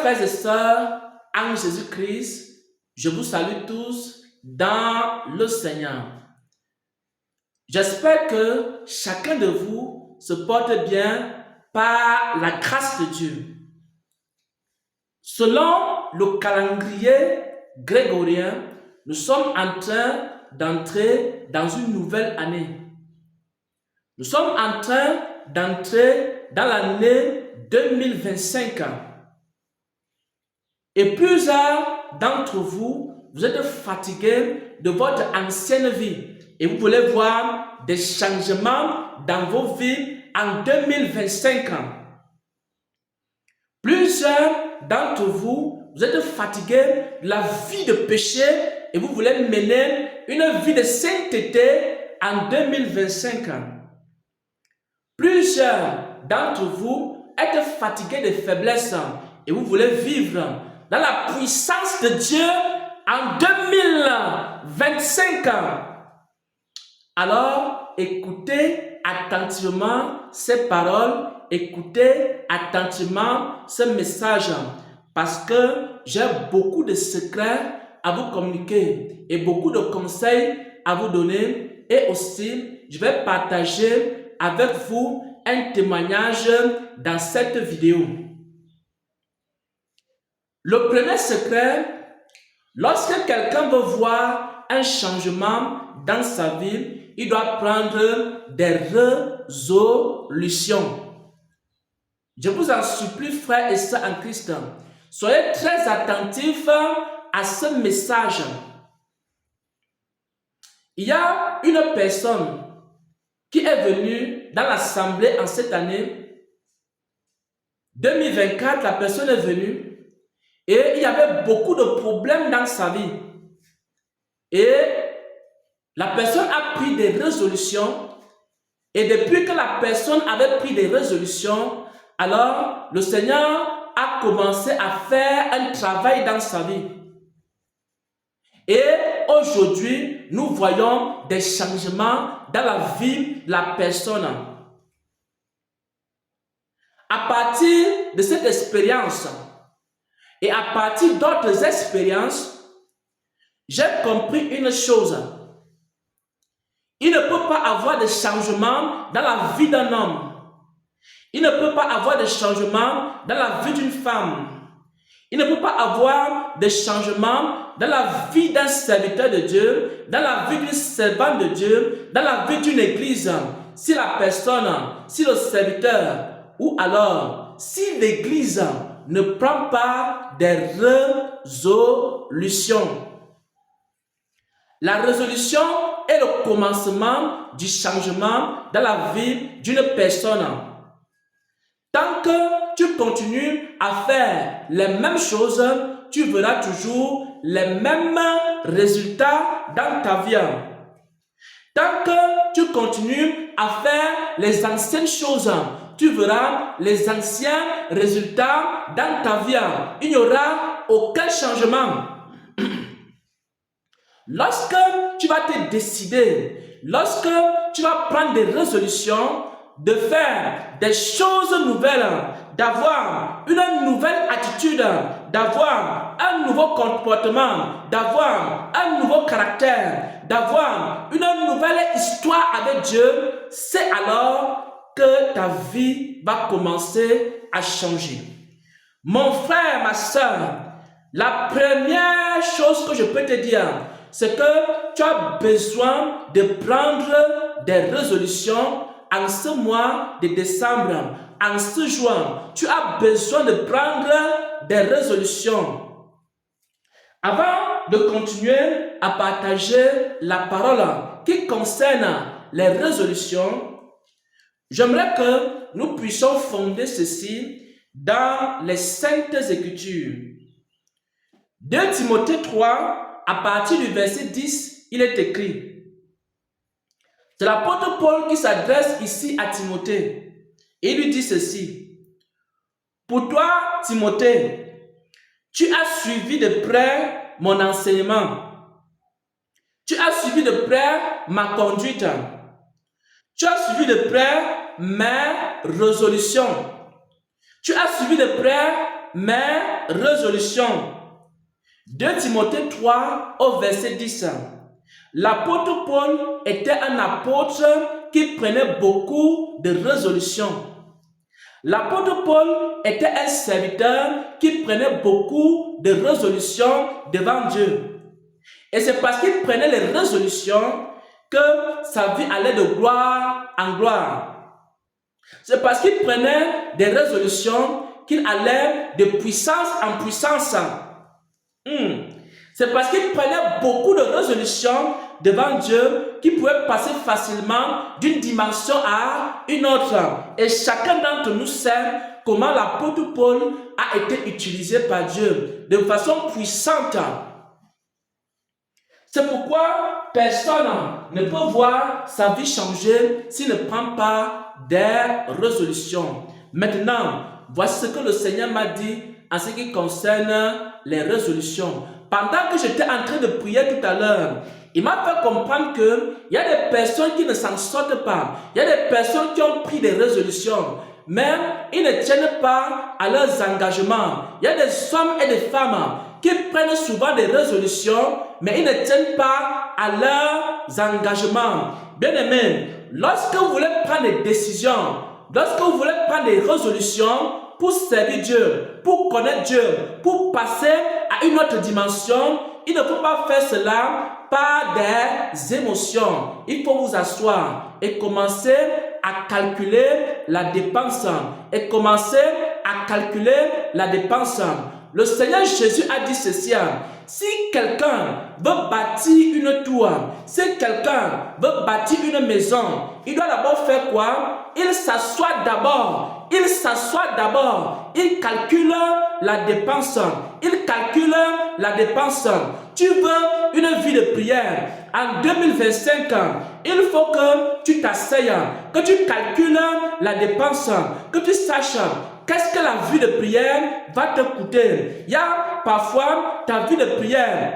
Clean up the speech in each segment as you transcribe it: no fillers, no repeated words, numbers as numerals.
frères et sœurs en Jésus-Christ, je vous salue tous dans le Seigneur. J'espère que chacun de vous se porte bien par la grâce de Dieu. Selon le calendrier grégorien, nous sommes en train d'entrer dans une nouvelle année. Nous sommes en train d'entrer dans l'année 2025. Et plusieurs d'entre vous, vous êtes fatigués de votre ancienne vie et vous voulez voir des changements dans vos vies en 2025. Plusieurs d'entre vous, vous êtes fatigués de la vie de péché et vous voulez mener une vie de sainteté en 2025. Plusieurs d'entre vous êtes fatigués de faiblesse et vous voulez vivre dans la puissance de Dieu en 2025. Alors, écoutez attentivement ces paroles, écoutez attentivement ce message, parce que j'ai beaucoup de secrets à vous communiquer et beaucoup de conseils à vous donner, et aussi, je vais partager avec vous un témoignage dans cette vidéo. Le premier secret, lorsque quelqu'un veut voir un changement dans sa vie, il doit prendre des résolutions. Je vous en supplie, frères et sœurs en Christ, soyez très attentifs à ce message. Il y a une personne qui est venue dans l'assemblée en cette année 2024. La personne est venue et il y avait beaucoup de problèmes dans sa vie. Et la personne a pris des résolutions. Et depuis que la personne avait pris des résolutions, alors le Seigneur a commencé à faire un travail dans sa vie. Et aujourd'hui, nous voyons des changements dans la vie de la personne. À partir de cette expérience et à partir d'autres expériences, j'ai compris une chose. Il ne peut pas avoir de changement dans la vie d'un homme. Il ne peut pas avoir de changement dans la vie d'une femme. Il ne peut pas avoir de changement dans la vie d'un serviteur de Dieu, dans la vie d'une servante de Dieu, dans la vie d'une église. Si la personne, si le serviteur, ou alors si l'église ne prend pas des résolutions. La résolution est le commencement du changement dans la vie d'une personne. Tant que tu continues à faire les mêmes choses, tu verras toujours les mêmes résultats dans ta vie. Tant que tu continues à faire les anciennes choses, tu verras les anciens résultats dans ta vie. Il n'y aura aucun changement. Lorsque tu vas te décider, lorsque tu vas prendre des résolutions, de faire des choses nouvelles, d'avoir une nouvelle attitude, d'avoir un nouveau comportement, d'avoir un nouveau caractère, d'avoir une nouvelle histoire avec Dieu, c'est alors que ta vie va commencer à changer. Mon frère, ma soeur, la première chose que je peux te dire, c'est que tu as besoin de prendre des résolutions en ce mois de décembre, en ce juin. Tu as besoin de prendre des résolutions. Avant de continuer à partager la parole qui concerne les résolutions, j'aimerais que nous puissions fonder ceci dans les Saintes Écritures. 2 Timothée 3, à partir du verset 10, il est écrit. C'est l'apôtre Paul qui s'adresse ici à Timothée. Et il lui dit ceci. Pour toi, Timothée, tu as suivi de près mon enseignement. Tu as suivi de près ma conduite. Tu as suivi de près mes résolutions. Tu as suivi de près mes résolutions. 2 Timothée 3 au verset 10. L'apôtre Paul était un apôtre qui prenait beaucoup de résolutions. L'apôtre Paul était un serviteur qui prenait beaucoup de résolutions devant Dieu. Et c'est parce qu'il prenait les résolutions que sa vie allait de gloire en gloire. C'est parce qu'il prenait des résolutions qu'il allait de puissance en puissance. C'est parce qu'il prenait beaucoup de résolutions devant Dieu qu'il pouvait passer facilement d'une dimension à une autre. Et chacun d'entre nous sait comment l'apôtre Paul a été utilisé par Dieu de façon puissante. C'est pourquoi personne ne peut voir sa vie changer s'il ne prend pas des résolutions. Maintenant, voici ce que le Seigneur m'a dit en ce qui concerne les résolutions. Pendant que j'étais en train de prier tout à l'heure, il m'a fait comprendre qu'il y a des personnes qui ne s'en sortent pas. Il y a des personnes qui ont pris des résolutions, mais ils ne tiennent pas à leurs engagements. Il y a des hommes et des femmes qui prennent souvent des résolutions, mais ils ne tiennent pas à leurs engagements. Bien-aimés, lorsque vous voulez prendre des décisions, lorsque vous voulez prendre des résolutions pour servir Dieu, pour connaître Dieu, pour passer à une autre dimension, il ne faut pas faire cela par des émotions. Il faut vous asseoir et commencer à calculer la dépense. Et commencer à calculer la dépense. Le Seigneur Jésus a dit ceci. Si quelqu'un veut bâtir une tour, si quelqu'un veut bâtir une maison, il doit d'abord faire quoi? Il s'assoit d'abord. Il s'assoit d'abord. Il calcule la dépense. Il calcule la dépense. Tu veux une vie de prière. En 2025, il faut que tu t'asseyes, que tu calcules la dépense, que tu saches qu'est-ce que la vie de prière va te coûter. Il y a parfois ta vie de prière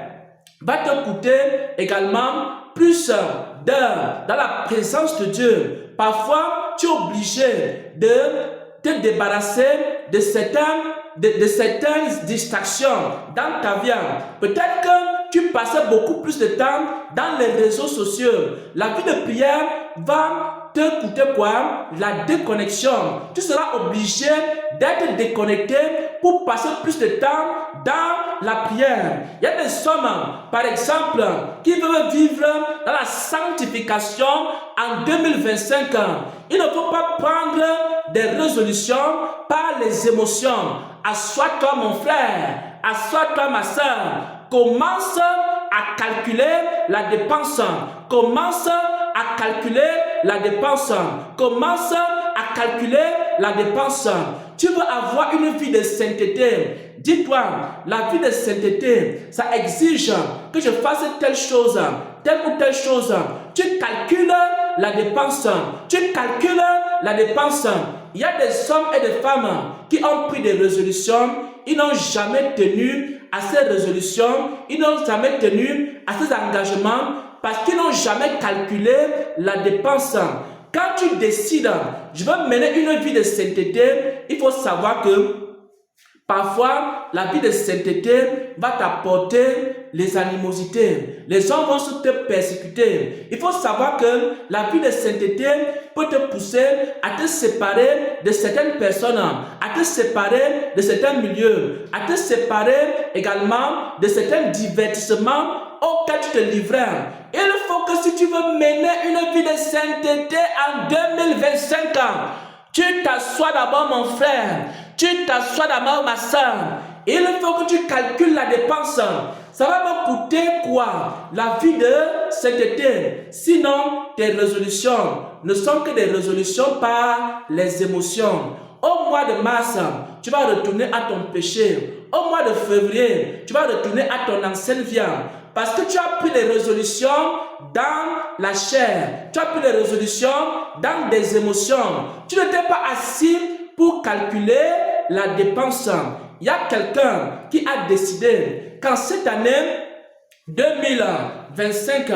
va te coûter également plus d'heures dans la présence de Dieu. Parfois, tu es obligé de te débarrasser de certaines distractions dans ta vie. Peut-être que tu passais beaucoup plus de temps dans les réseaux sociaux. La vie de prière va te coûter quoi? La déconnexion. Tu seras obligé d'être déconnecté pour passer plus de temps dans la prière. Il y a des hommes, par exemple, qui veulent vivre dans la sanctification en 2025. Il ne faut pas prendre des résolutions par les émotions. Assois-toi mon frère, assois-toi ma soeur. Commence à calculer la dépense. Commence à calculer la dépense. Commence à calculer la dépense. Tu veux avoir une vie de sainteté. Dis-toi, la vie de sainteté, ça exige que je fasse telle chose, telle ou telle chose. Tu calcules la dépense. Tu calcules la dépense. Il y a des hommes et des femmes qui ont pris des résolutions. Ils n'ont jamais tenu à ces résolutions. Ils n'ont jamais tenu à ces engagements parce qu'ils n'ont jamais calculé la dépense. Quand tu décides, je veux mener une vie de sainteté, il faut savoir que parfois, la vie de sainteté va t'apporter les animosités. Les gens vont te persécuter. Il faut savoir que la vie de sainteté peut te pousser à te séparer de certaines personnes, à te séparer de certains milieux, à te séparer également de certains divertissements auxquels tu te livrais. Il faut que si tu veux mener une vie de sainteté en 2025, tu t'assois d'abord mon frère, tu t'assois d'abord ma soeur. Il faut que tu calcules la dépense. Ça va me coûter quoi? La vie de sainteté. Sinon, tes résolutions ne sont que des résolutions par les émotions. Au mois de mars, tu vas retourner à ton péché. Au mois de février, tu vas retourner à ton ancienne vie. Parce que tu as pris les résolutions dans la chair. Tu as pris les résolutions dans des émotions. Tu ne t'es pas assis pour calculer la dépense. Il y a quelqu'un qui a décidé qu'en cette année 2025,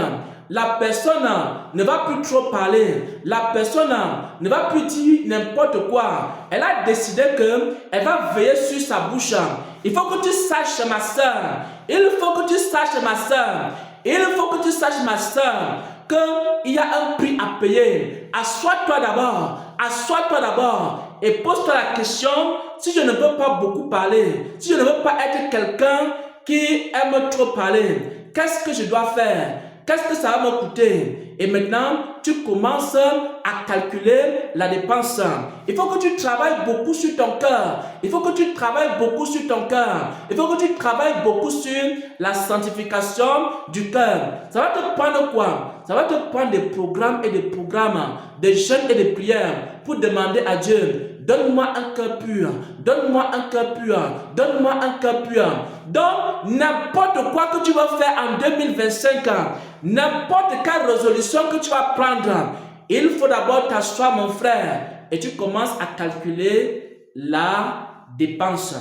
la personne ne va plus trop parler. La personne ne va plus dire n'importe quoi. Elle a décidé qu'elle va veiller sur sa bouche. Il faut que tu saches, ma soeur. Il faut que tu saches, ma soeur. Il faut que tu saches, ma soeur, qu'il y a un prix à payer. Assois-toi d'abord. Assois-toi d'abord. Et pose-toi la question, si je ne veux pas beaucoup parler, si je ne veux pas être quelqu'un qui aime trop parler, qu'est-ce que je dois faire? Qu'est-ce que ça va me coûter? Et maintenant, tu commences à calculer la dépense. Il faut que tu travailles beaucoup sur ton cœur. Il faut que tu travailles beaucoup sur ton cœur. Il faut que tu travailles beaucoup sur la sanctification du cœur. Ça va te prendre quoi? Ça va te prendre des programmes et des programmes, des jeûnes et des prières pour demander à Dieu, donne-moi un cœur pur, donne-moi un cœur pur, donne-moi un cœur pur. Donc, n'importe quoi que tu vas faire en 2025, n'importe quelle résolution que tu vas prendre, il faut d'abord t'asseoir, mon frère, et tu commences à calculer la dépense.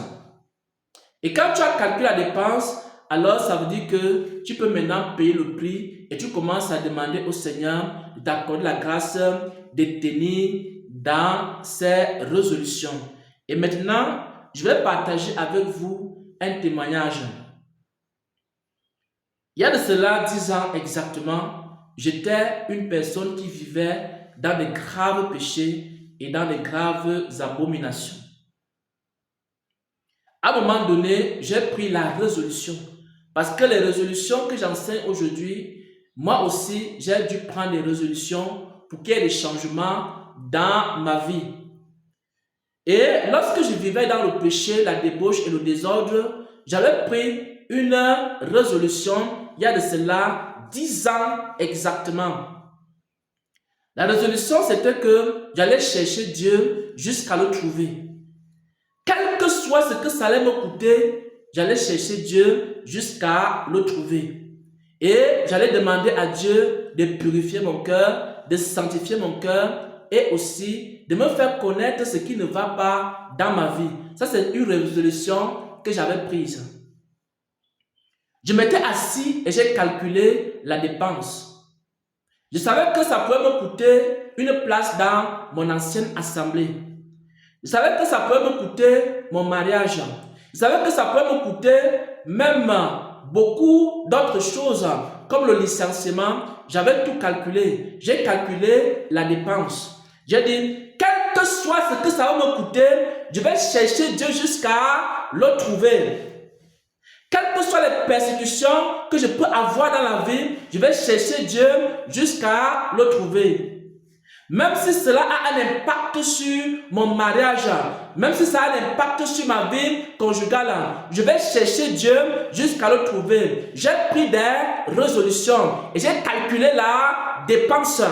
Et quand tu as calculé la dépense, alors ça veut dire que tu peux maintenant payer le prix et tu commences à demander au Seigneur d'accorder la grâce de tenir dans ces résolutions. Et maintenant, je vais partager avec vous un témoignage. Il y a de cela 10 ans exactement, j'étais une personne qui vivait dans de graves péchés et dans de graves abominations. À un moment donné, j'ai pris la résolution. Parce que les résolutions que j'enseigne aujourd'hui, moi aussi, j'ai dû prendre des résolutions pour qu'il y ait des changements dans ma vie. Et lorsque je vivais dans le péché, la débauche et le désordre, j'avais pris une résolution, il y a de cela 10 ans exactement. La résolution, c'était que j'allais chercher Dieu jusqu'à le trouver. Quel que soit ce que ça allait me coûter, j'allais chercher Dieu jusqu'à le trouver. Et j'allais demander à Dieu de purifier mon cœur, de sanctifier mon cœur et aussi de me faire connaître ce qui ne va pas dans ma vie. Ça, c'est une résolution que j'avais prise. Je m'étais assis et j'ai calculé la dépense. Je savais que ça pouvait me coûter une place dans mon ancienne assemblée. Je savais que ça pouvait me coûter mon mariage. Je savais que ça pouvait me coûter même beaucoup d'autres choses comme le licenciement. J'avais tout calculé. J'ai calculé la dépense. J'ai dit, quel que soit ce que ça va me coûter, je vais chercher Dieu jusqu'à le trouver. Quelles que soient les persécutions que je peux avoir dans la vie, je vais chercher Dieu jusqu'à le trouver. Même si cela a un impact sur mon mariage, même si ça a un impact sur ma vie conjugale, je vais chercher Dieu jusqu'à le trouver. J'ai pris des résolutions et j'ai calculé la dépense.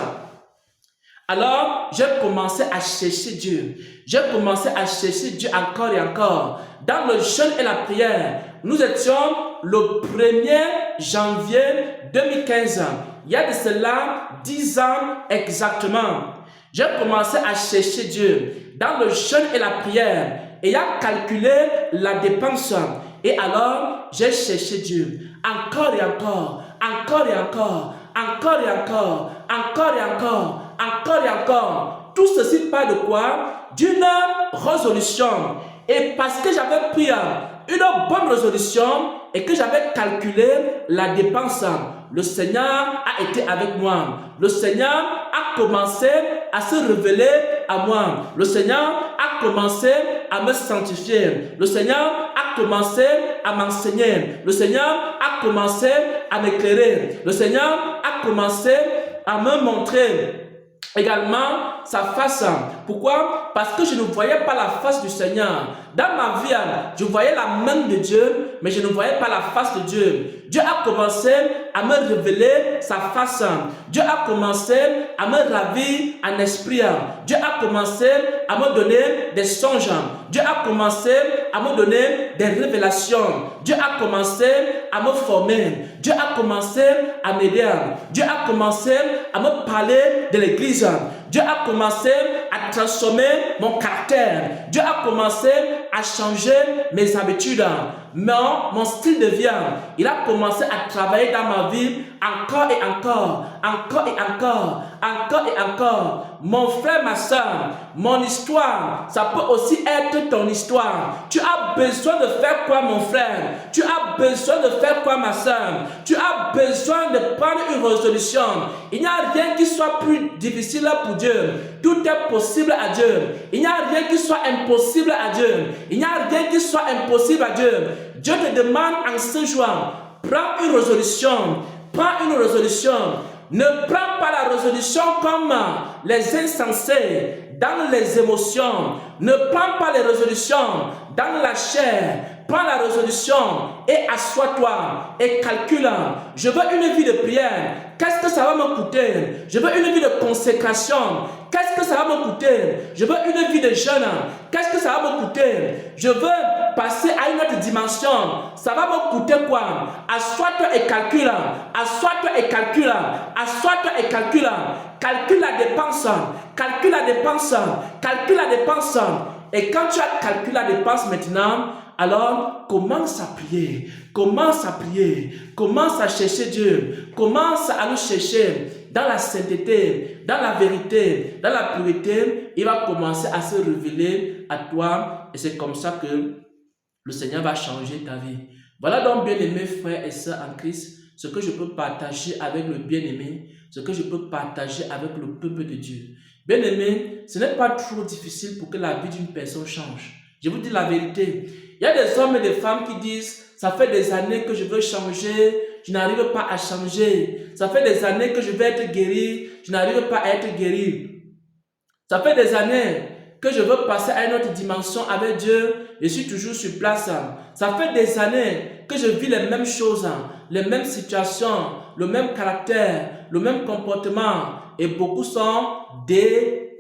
Alors, j'ai commencé à chercher Dieu. J'ai commencé à chercher Dieu encore et encore. Dans le jeûne et la prière, nous étions le 1er janvier 2015. Il y a de cela 10 ans exactement. J'ai commencé à chercher Dieu dans le jeûne et la prière et à calculer la dépense. Et alors, j'ai cherché Dieu encore et encore, encore et encore, encore et encore, encore et encore, encore et encore. Tout ceci part de quoi? D'une résolution. Et parce que j'avais pris une bonne résolution et que j'avais calculé la dépense, le Seigneur a été avec moi. Le Seigneur a commencé à se révéler à moi. Le Seigneur a commencé à me sanctifier. Le Seigneur a commencé à m'enseigner. Le Seigneur a commencé à m'éclairer. Le Seigneur a commencé à me montrer également sa face. Pourquoi? Parce que je ne voyais pas la face du Seigneur. Dans ma vie, je voyais la main de Dieu, mais je ne voyais pas la face de Dieu. Dieu a commencé à me révéler sa face. Dieu a commencé à me ravir en esprit. Dieu a commencé à me donner des songes. Dieu a commencé à me donner des révélations. Dieu a commencé à me former. Dieu a commencé à m'aider. Dieu a commencé à me parler de l'église. Dieu a commencé à transformer mon caractère. Dieu a commencé à changer mes habitudes, mon style de vie. Il a commencé à travailler dans ma vie encore et encore, encore et encore, encore et encore. Mon frère, ma soeur, mon histoire, ça peut aussi être ton histoire. Tu as besoin de faire quoi, mon frère? Tu as besoin de faire quoi, ma soeur? Tu as besoin de prendre une résolution. Il n'y a rien qui soit plus difficile pour Dieu. Tout est possible à Dieu. Il n'y a rien qui soit impossible à Dieu. Il n'y a rien qui soit impossible à Dieu. Dieu te demande en ce jour, prends une résolution. Prends une résolution. Ne prends pas la résolution comme les insensés dans les émotions. Ne prends pas les résolutions dans la chair. Prends la résolution et assois-toi et calcule. Je veux une vie de prière. Qu'est-ce que ça va me coûter? Je veux une vie de consécration. Qu'est-ce que ça va me coûter? Je veux une vie de jeûne. Qu'est-ce que ça va me coûter? Je veux passer à une autre dimension. Ça va me coûter quoi? Assois-toi et calcule. Assois-toi et calcule. Assois-toi et calcule. Calcule la dépense. Calcule la dépense. Calcule la dépense. Et quand tu as calculé la dépense maintenant, alors commence à prier. Commence à prier. Commence à chercher Dieu. Commence à le chercher dans la sainteté, dans la vérité, dans la pureté. Il va commencer à se révéler à toi. Et c'est comme ça que le Seigneur va changer ta vie. Voilà donc, bien-aimés frères et sœurs en Christ, ce que je peux partager avec le bien-aimé, ce que je peux partager avec le peuple de Dieu. Bien-aimé, ce n'est pas trop difficile pour que la vie d'une personne change. Je vous dis la vérité. Il y a des hommes et des femmes qui disent, ça fait des années que je veux changer, je n'arrive pas à changer. Ça fait des années que je veux être guéri, je n'arrive pas à être guéri. Ça fait des années que je veux passer à une autre dimension avec Dieu, je suis toujours sur place. Ça fait des années que je vis les mêmes choses, les mêmes situations, le même caractère, le même comportement. Et beaucoup sont découragés.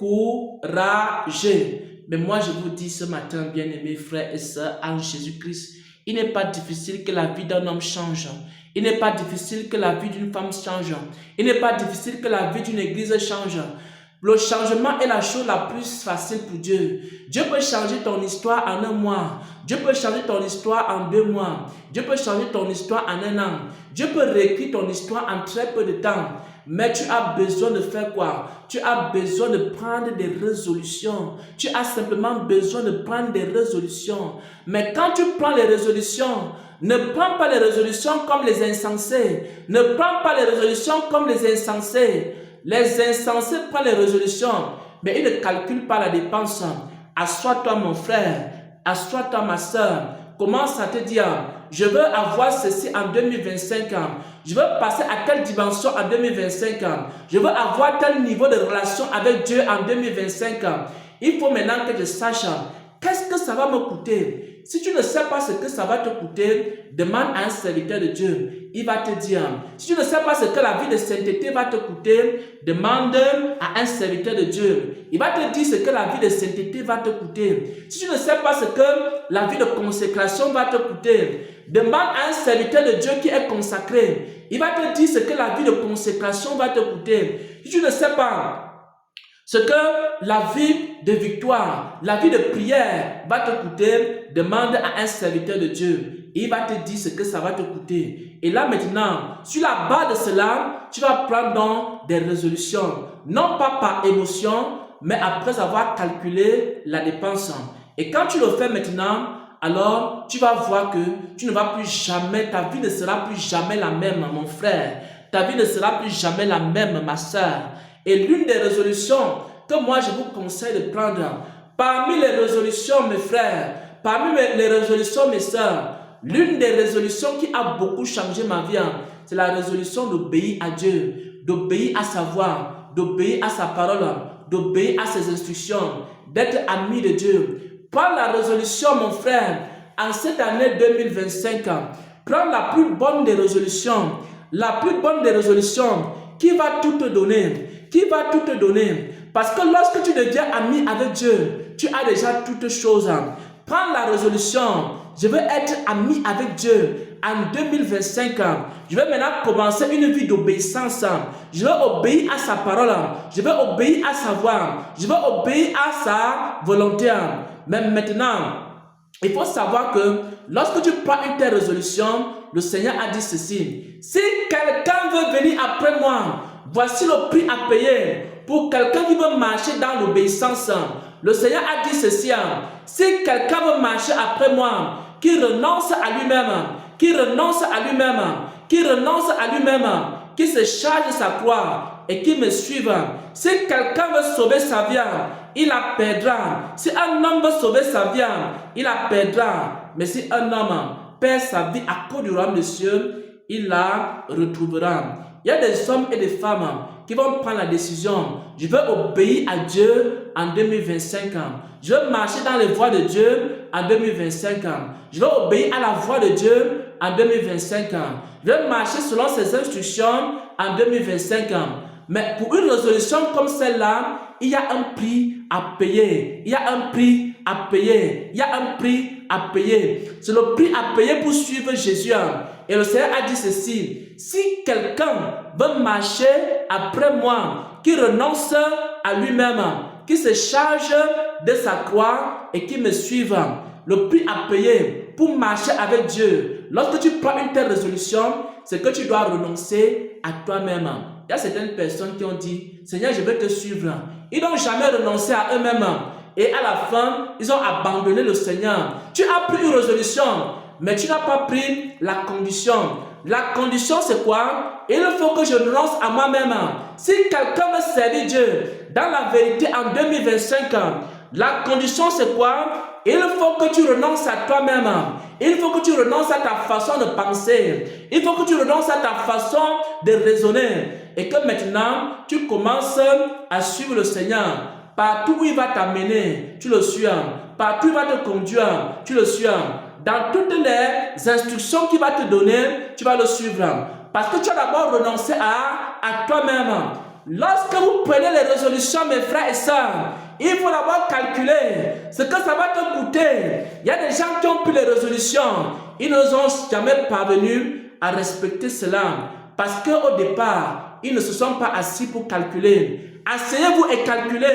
Mais moi, je vous dis ce matin, bien-aimés frères et sœurs, en Jésus-Christ, il n'est pas difficile que la vie d'un homme change. Il n'est pas difficile que la vie d'une femme change. Il n'est pas difficile que la vie d'une église change. Le changement est la chose la plus facile pour Dieu. Dieu peut changer ton histoire en un mois. Dieu peut changer ton histoire en 2 mois. Dieu peut changer ton histoire en 1 an. Dieu peut réécrire ton histoire en très peu de temps. Mais tu as besoin de faire quoi? Tu as besoin de prendre des résolutions. Tu as simplement besoin de prendre des résolutions. Mais quand tu prends les résolutions, ne prends pas les résolutions comme les insensés. Ne prends pas les résolutions comme les insensés. Les insensés prennent les résolutions, mais ils ne calculent pas la dépense. Assois-toi mon frère, assois-toi ma soeur. Commence à te dire, je veux avoir ceci en 2025. Je veux passer à quelle dimension en 2025. Je veux avoir tel niveau de relation avec Dieu en 2025. Il faut maintenant que je sache, qu'est-ce que ça va me coûter? Si tu ne sais pas ce que ça va te coûter, demande à un serviteur de Dieu. Il va te dire. Si tu ne sais pas ce que la vie de sainteté va te coûter, demande à un serviteur de Dieu. Il va te dire ce que la vie de sainteté va te coûter. Si tu ne sais pas ce que la vie de consécration va te coûter, demande à un serviteur de Dieu qui est consacré. Il va te dire ce que la vie de consécration va te coûter. Si tu ne sais pas ce que la vie de victoire, la vie de prière va te coûter, demande à un serviteur de Dieu. Il va te dire ce que ça va te coûter. Et là maintenant, sur la base de cela, tu vas prendre donc des résolutions. Non pas par émotion, mais après avoir calculé la dépense. Et quand tu le fais maintenant, alors tu vas voir que tu ne vas plus jamais, ta vie ne sera plus jamais la même, mon frère. Ta vie ne sera plus jamais la même, ma soeur. Et l'une des résolutions que moi je vous conseille de prendre, parmi les résolutions mes frères, parmi les résolutions mes soeurs, l'une des résolutions qui a beaucoup changé ma vie, c'est la résolution d'obéir à Dieu, d'obéir à sa voix, d'obéir à sa parole, d'obéir à ses instructions, d'être ami de Dieu. Prends la résolution mon frère, en cette année 2025, prends la plus bonne des résolutions, la plus bonne des résolutions qui va tout te donner. Qui va tout te donner. Parce que lorsque tu deviens ami avec Dieu, tu as déjà toutes choses. Prends la résolution je veux être ami avec Dieu. En 2025, je vais maintenant commencer une vie d'obéissance. Je vais obéir à sa parole. Je vais obéir à sa voix. Je vais obéir à sa volonté. Mais maintenant, il faut savoir que lorsque tu prends une telle résolution, le Seigneur a dit ceci. Si quelqu'un veut venir après moi, voici le prix à payer pour quelqu'un qui veut marcher dans l'obéissance. Le Seigneur a dit ceci. Si quelqu'un veut marcher après moi, qu'il renonce à lui-même, qui renonce à lui-même, qui renonce à lui-même, qui se charge de sa croix et qui me suive. Si quelqu'un veut sauver sa vie, il la perdra. Si un homme veut sauver sa vie, il la perdra. Mais si un homme perd sa vie à cause du royaume des cieux, il la retrouvera. Il y a des hommes et des femmes qui vont prendre la décision. Je veux obéir à Dieu en 2025 ans. Je veux marcher dans les voies de Dieu en 2025 ans. Je veux obéir à la voix de Dieu en 2025 ans. Je veux marcher selon ses instructions en 2025 ans. Mais pour une résolution comme celle-là, il y a un prix à payer. Il y a un prix à payer. Il y a un prix à payer. C'est le prix à payer pour suivre Jésus. Et le Seigneur a dit ceci. Si quelqu'un veut marcher après moi, qui renonce à lui-même, qui se charge de sa croix et qui me suive, le prix à payer pour marcher avec Dieu, lorsque tu prends une telle résolution, c'est que tu dois renoncer à toi-même. Il y a certaines personnes qui ont dit, Seigneur, je veux te suivre. Ils n'ont jamais renoncé à eux-mêmes. Et à la fin, ils ont abandonné le Seigneur. Tu as pris une résolution, mais tu n'as pas pris la condition. La condition, c'est quoi? Il faut que je renonce à moi-même. Si quelqu'un veut servir Dieu dans la vérité en 2025, la condition, c'est quoi? Il faut que tu renonces à toi-même. Il faut que tu renonces à ta façon de penser. Il faut que tu renonces à ta façon de raisonner. Et que maintenant, tu commences à suivre le Seigneur. Partout où il va t'amener, tu le suis. Partout où il va te conduire, tu le suis. Dans toutes les instructions qu'il va te donner, tu vas le suivre. Parce que tu as d'abord renoncé à toi-même. Lorsque vous prenez les résolutions, mes frères et sœurs, il faut d'abord calculer ce que ça va te coûter. Il y a des gens qui ont pris les résolutions. Ils ne sont jamais parvenus à respecter cela. Parce qu'au départ, ils ne se sont pas assis pour calculer. Asseyez-vous et calculez.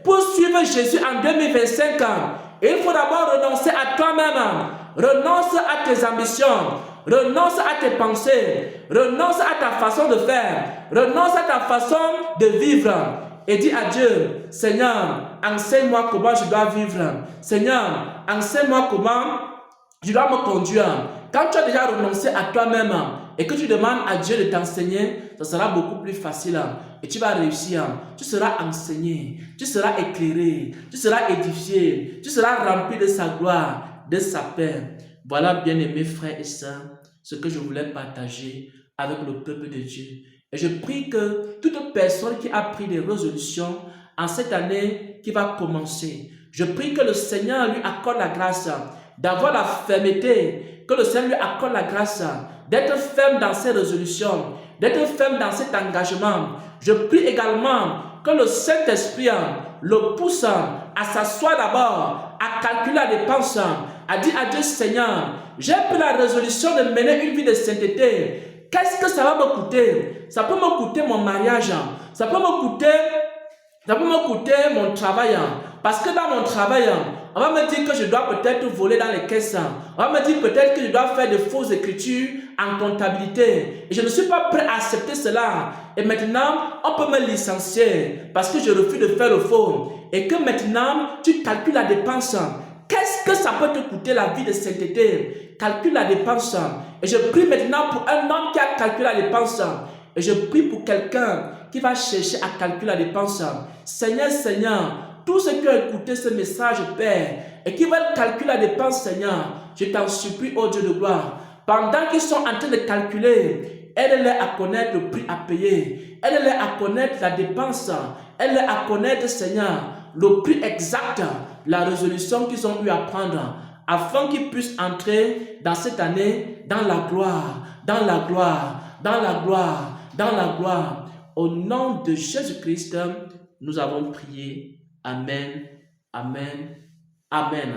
Pour suivre Jésus en 2025, il faut d'abord renoncer à toi-même. Renonce à tes ambitions. Renonce à tes pensées. Renonce à ta façon de faire. Renonce à ta façon de vivre. Et dis à Dieu, Seigneur, enseigne-moi comment je dois vivre. Seigneur, enseigne-moi comment je dois me conduire. Quand tu as déjà renoncé à toi-même et que tu demandes à Dieu de t'enseigner, ça sera beaucoup plus facile et tu vas réussir. Tu seras enseigné, tu seras éclairé, tu seras édifié, tu seras rempli de sa gloire, de sa paix. Voilà, bien-aimés frères et sœurs, ce que je voulais partager avec le peuple de Dieu. Et je prie que toute personne qui a pris des résolutions en cette année qui va commencer, je prie que le Seigneur lui accorde la grâce d'avoir la fermeté, que le Seigneur lui accorde la grâce d'être ferme dans ses résolutions, d'être ferme dans cet engagement. Je prie également que le Saint-Esprit le pousse à s'asseoir d'abord, à calculer la dépense, à dire à Dieu, Seigneur, j'ai pris la résolution de mener une vie de sainteté. Qu'est-ce que ça va me coûter? Ça peut me coûter mon mariage, ça peut me coûter mon travail. Parce que dans mon travail, on va me dire que je dois peut-être voler dans les caisses. On va me dire peut-être que je dois faire de fausses écritures en comptabilité. Et je ne suis pas prêt à accepter cela. Et maintenant, on peut me licencier parce que je refuse de faire le faux. Et que maintenant, tu calcules la dépense. Qu'est-ce que ça peut te coûter la vie de sainteté? Calcule la dépense. Et je prie maintenant pour un homme qui a calculé la dépense. Et je prie pour quelqu'un qui va chercher à calculer la dépense. Seigneur, Seigneur, tous ceux qui ont écouté ce message, Père, et qui veulent calculer la dépense, Seigneur, je t'en supplie, ô Dieu de gloire, pendant qu'ils sont en train de calculer, aide-les à connaître le prix à payer, aide-les à connaître la dépense, aide-les à connaître, Seigneur, le prix exact, la résolution qu'ils ont eu à prendre, afin qu'ils puissent entrer dans cette année dans la gloire, dans la gloire, dans la gloire, dans la gloire. Au nom de Jésus-Christ, nous avons prié. Amen, amen, amen.